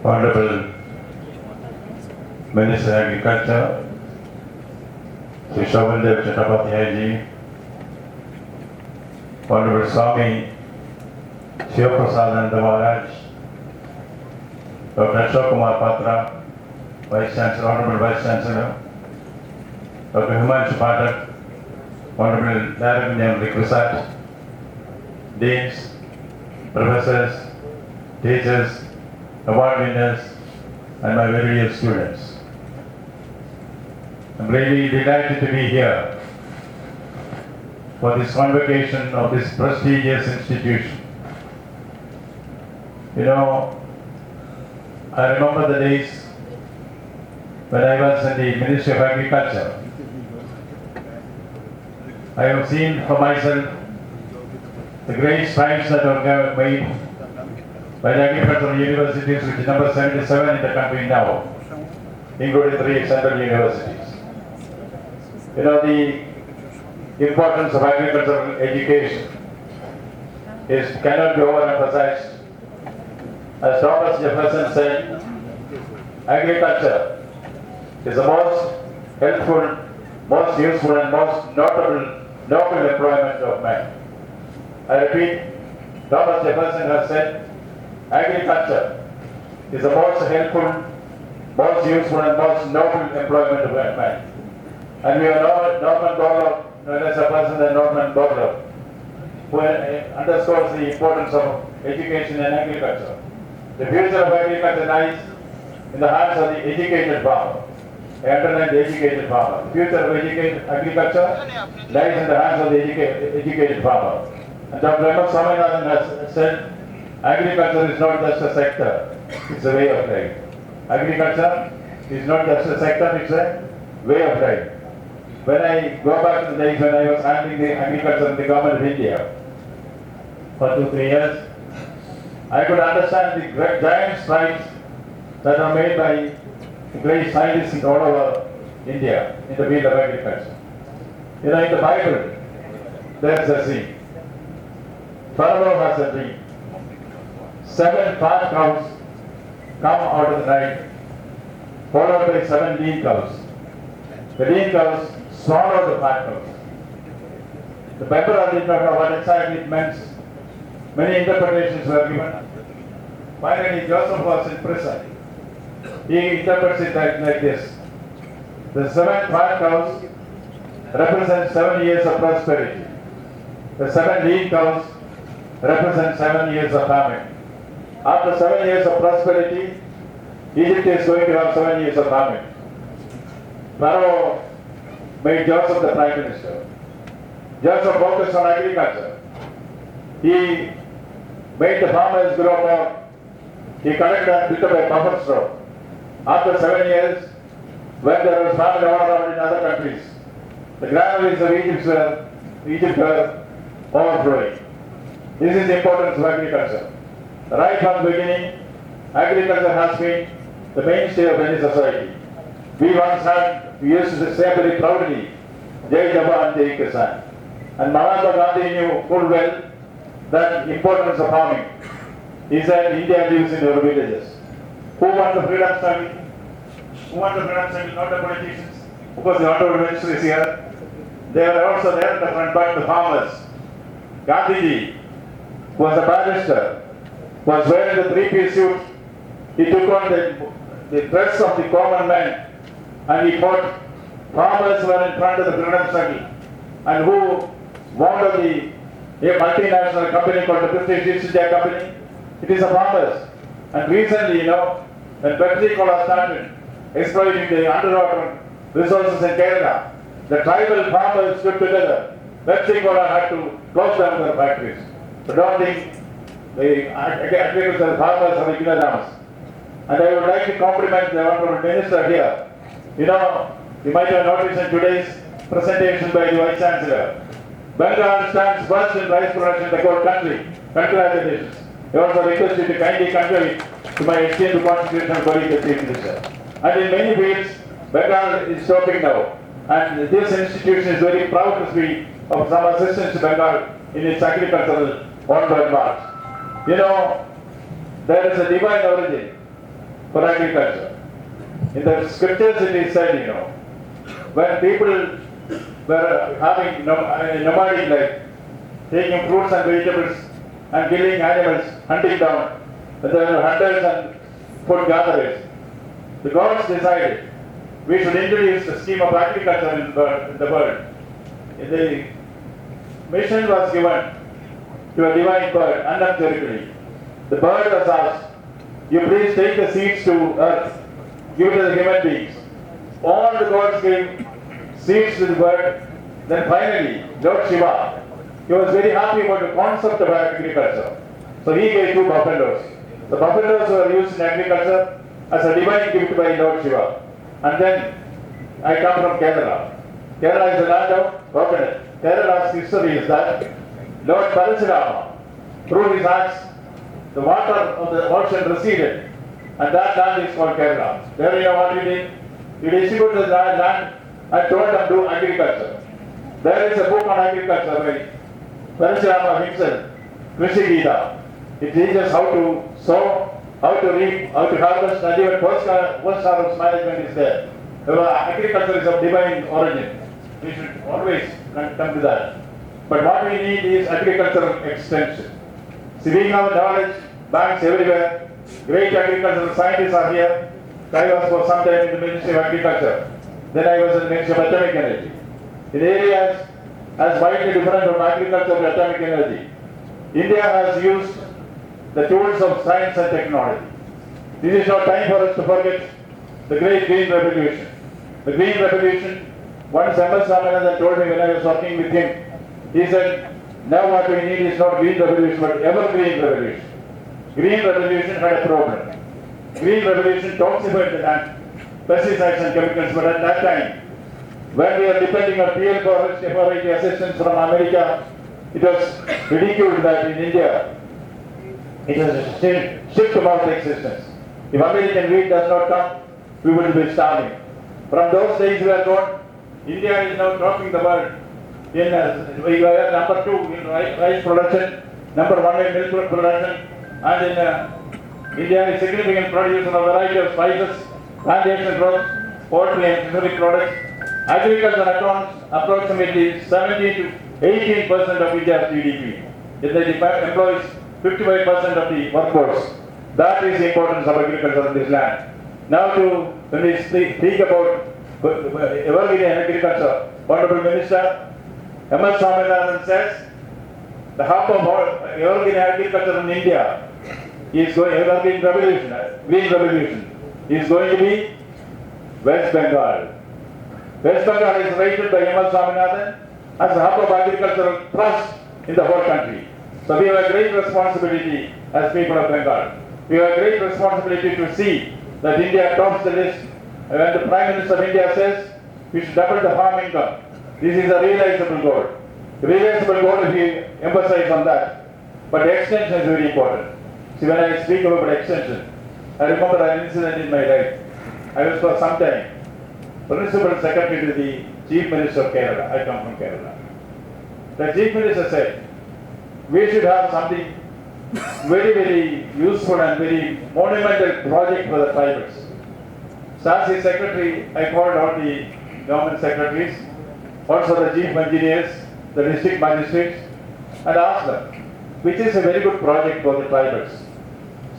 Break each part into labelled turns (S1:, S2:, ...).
S1: Honorable Minister of Agriculture, Sri Viswavidyalaya Chandra Krishi, Honorable Swami Shivaprasadananda Maharaj, Dr. Ashok Kumar Patra, Vice Chancellor, Honorable Vice Chancellor, Dr. Himanshu Pathak, Honorable Director General Presides, Deans, Professors, Teachers, Award winners, and my very dear students. I'm really delighted to be here for this convocation of this prestigious institution. You know, I remember the days when I was in the Ministry of Agriculture. I have seen for myself the great strides that were made by the agricultural universities, which is number 77 in the country now, including 3 central universities. You know, the importance of agricultural education cannot be overemphasized. As Thomas Jefferson said, agriculture is the most helpful, most useful and most noble employment of man. I repeat, Thomas Jefferson has said, agriculture is the most helpful, most useful and most noble employment of man. And we have Norman Borlaug, known as a person than Norman Borlaug, who underscores the importance of education and agriculture. The future of agriculture lies in the hands of the educated farmer. I underline the educated farmer. The future of agriculture lies in the hands of the educated farmer. And Dr. M. Swaminathan has said, agriculture is not just a sector, it's a way of life. Agriculture is not just a sector, it's a way of life. When I go back to the days when I was handling the agriculture in the government of India for 2-3 years, I could understand the great giant strides that are made by great scientists all over India in the field of agriculture. You know, in the Bible, there's a scene. Pharaoh has a dream. 7 fat cows come out of the night, followed by 7 lean cows. The lean cows swallow the fat cows. The Bible did not know what exactly it meant. Many interpretations were given. Finally, Joseph was in prison. He interprets it like this. The 7 fat cows represent 7 years of prosperity. The 7 lean cows represent 7 years of famine. After 7 years of prosperity, Egypt is going to have 7 years of famine. Pharaoh made Joseph the prime minister. Joseph focused on agriculture. He made the farmers grow more. He collected and built up a buffer store. After 7 years, when there was famine all around in other countries, the granaries of Egypt were overflowing. This is the importance of agriculture. Right from the beginning, agriculture has been the mainstay of any society. We used to say very proudly, Jai Jawan, Jai Kisan. And Mahatma Gandhi knew full well that importance of farming. He said India lives in our villages. Who won the freedom struggle? Who won the freedom struggle? Not the politicians. Because the auto ministry is here. They were also there at the front, but the farmers. Gandhiji was a barrister, was wearing the 3-piece suit. He took on the dress of the common man and he fought. Farmers were in front of the freedom struggle. And who wanted a multinational company called the British East India Company? It is the farmers. And recently, you know, when Pepsi-Cola started exploiting the underwater resources in Kerala, the tribal farmers stood together. Pepsi-Cola had to close down their factories. So don't think the agricultural farmers are ignorant. And I would like to compliment the Honorable Minister here. You know, you might have noticed in today's presentation by the Vice Chancellor, Bengal stands first in rice production in the whole country. Congratulations. I also request you to kindly convey to my esteemed constitutional colleague, the Chief Minister. And in many fields, Bengal is stopping now. And this institution is very proud to be of some assistance to Bengal in its agricultural onward march. You know, there is a divine origin for agriculture. In the scriptures it is said, when people were having nomadic life, taking fruits and vegetables and killing animals, hunting down, when there were hunters and food gatherers, the gods decided we should introduce a scheme of agriculture in the world. The mission was given to a divine bird, unobservably. The bird was asked, you please take the seeds to earth, give it to the human beings. All the gods gave seeds to the bird. Then finally, Lord Shiva, he was very happy about the concept of agriculture. So he gave 2 buffaloes. The buffaloes were used in agriculture as a divine gift by Lord Shiva. And then I come from Kerala. Kerala is the land of coconut. Kerala's history is that Lord Parasurama, through his acts, the water of the ocean receded, and that land is called Kerala. There you know what he did? He distributed the land and told them to do agriculture. There is a book on agriculture by Parasurama himself, Krishi Gita. It teaches how to sow, how to reap, how to harvest, and even post-harvest management is there. Agriculture is of divine origin. We should always come to that. But what we need is agricultural extension. See, we have knowledge banks everywhere. Great agricultural scientists are here. I was for some time in the Ministry of Agriculture. Then I was in the Ministry of Atomic Energy. In areas as widely different from agriculture and atomic energy, India has used the tools of science and technology. This is not time for us to forget the great Green Revolution. The Green Revolution, once M.S. Swaminathan told me when I was working with him, he said, now what we need is not Green Revolution but Evergreen Revolution. Green Revolution had a problem. Green Revolution talks about the pesticides and chemicals, but at that time, when we are depending on PL forest assistance from America, it was ridiculed that in India, it was a shift about existence. If American wheat does not come, we will be starving. From those days we are gone. India is now topping the world. We are number 2 in rice production, number 1 in milk production, and in India is significant producer of a variety of spices, plantation crops, poultry and specific products. Agriculture accounts approximately 17 to 18% of India's GDP. It employs 55% of the workforce. That is the importance of agriculture in this land. Now when we speak about evergreen agriculture, Honorable Minister, M.S. Swaminathan says, the hub of evergreen agriculture in India is going, Green Revolution, is going to be West Bengal. West Bengal is rated by M.S. Swaminathan as the hub of agricultural thrust in the whole country. So we have a great responsibility as people of Bengal. We have a great responsibility to see that India tops the list. When the Prime Minister of India says we should double the farm income, this is a realizable goal. Realizable goal if we emphasize on that. But extension is very important. See, when I speak about extension, I remember an incident in my life. I was for some time Principal Secretary to the Chief Minister of Kerala. I come from Kerala. The Chief Minister said, we should have something very, very useful and very monumental project for the tribals. So as his secretary, I called all the government secretaries, also the chief engineers, the district magistrates, and asked them, which is a very good project for the tribals.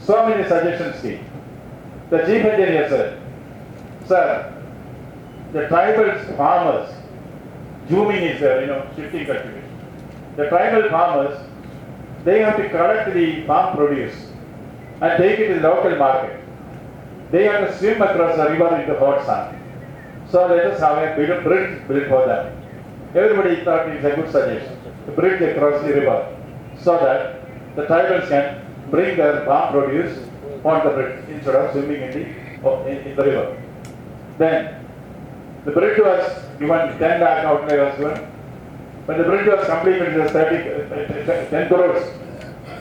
S1: So many suggestions came. The chief engineer said, sir, the tribal farmers, zooming is there, shifting cultivation. The tribal farmers, they have to collect the farm produce and take it to the local market. They have to swim across the river in the hot sun. So let us have a bridge built for them. Everybody thought it was a good suggestion, to bridge across the river so that the tribals can bring their farm produce on the bridge instead of swimming in the river. Then the bridge was given 10 lakh outlay was given. When the bridge was completed, it was 10 crores.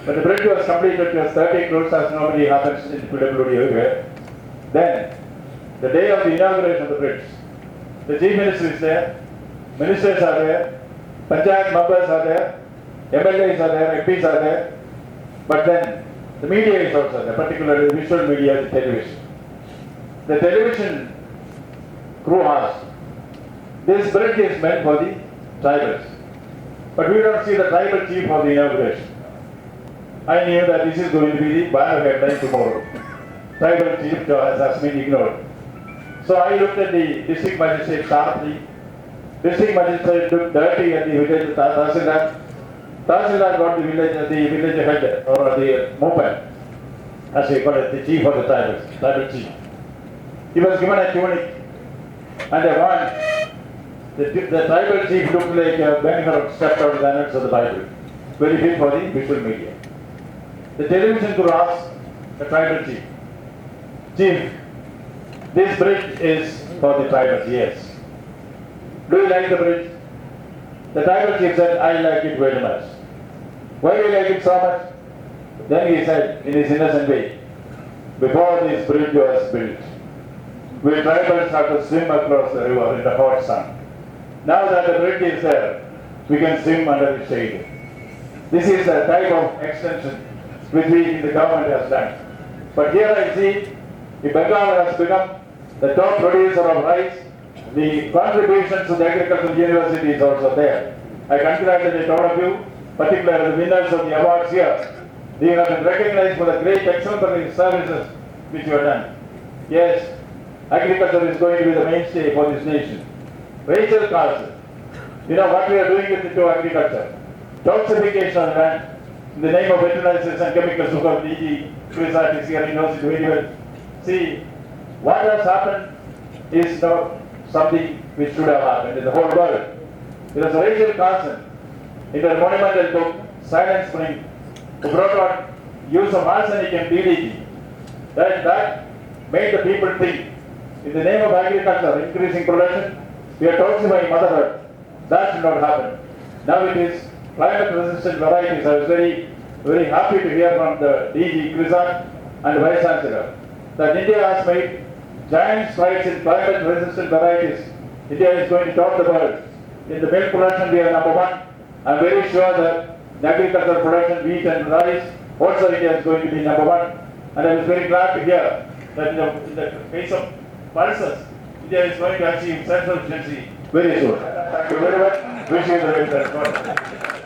S1: When the bridge was completed, it was 30 crores, as normally happens in PWD everywhere. Then, the day of the inauguration of the bridge, the Chief Minister is there, ministers are there, Panchayat members are there, MLAs are there, MPs are there, but then the media is also there, particularly the visual media, the television. the television crew asked, this bridge is meant for the tribals, but we don't see the tribal chief for the inauguration. I knew that this is going to be the banner headline tomorrow. Tribal chief has been ignored. So I looked at the district magistrate sharply. District magistrate looked dirty at the village Tahsildar. Tahsildar got the village head or the moped, as we call it, the chief of the tribal chief. He was given a tunic and a wand. The tribal chief looked like a banner stepped out of the annals of the Bible. Very fit for the visual media. The television crew asked the tribal chief, Chief, this bridge is for the tribals, yes. Do you like the bridge? The tribal chief said, I like it very much. Why do you like it so much? Then he said, in his innocent way, before this bridge was built, we tribals have to swim across the river in the hot sun. Now that the bridge is there, we can swim under the shade. This is the type of extension which we in the government has done. But here I see, the Bengal has become the top producer of rice. The contributions to the agricultural university is also there. I congratulate all of you, particularly the winners of the awards here. They have been recognized for the great exemplary services which you have done. Yes, agriculture is going to be the mainstay for this nation. Rachel Carlson, you know what we are doing with to agriculture? Toxification of land in the name of veterinary and chemicals. Because DG Presides is here, he knows it very well. See, what has happened is not something which should have happened in the whole world. There was Rachel Carlson in her monumental book, Silent Spring, who brought out use of arsenic and DDT. That made the people think, in the name of agriculture, increasing production, we are toxifying Mother Earth. That should not happen. Now it is climate-resistant varieties. I was very, very happy to hear from the DG Krishi and Vice Chancellor that India has made giant strides in climate-resistant varieties. India is going to top the world. In the milk production, we are number one. I am very sure that in agricultural production, wheat and rice, also India is going to be number one. And I was very glad to hear that in the case of pulses, India is going to achieve self-sufficiency very soon. Thank you very much. Wish you the very best.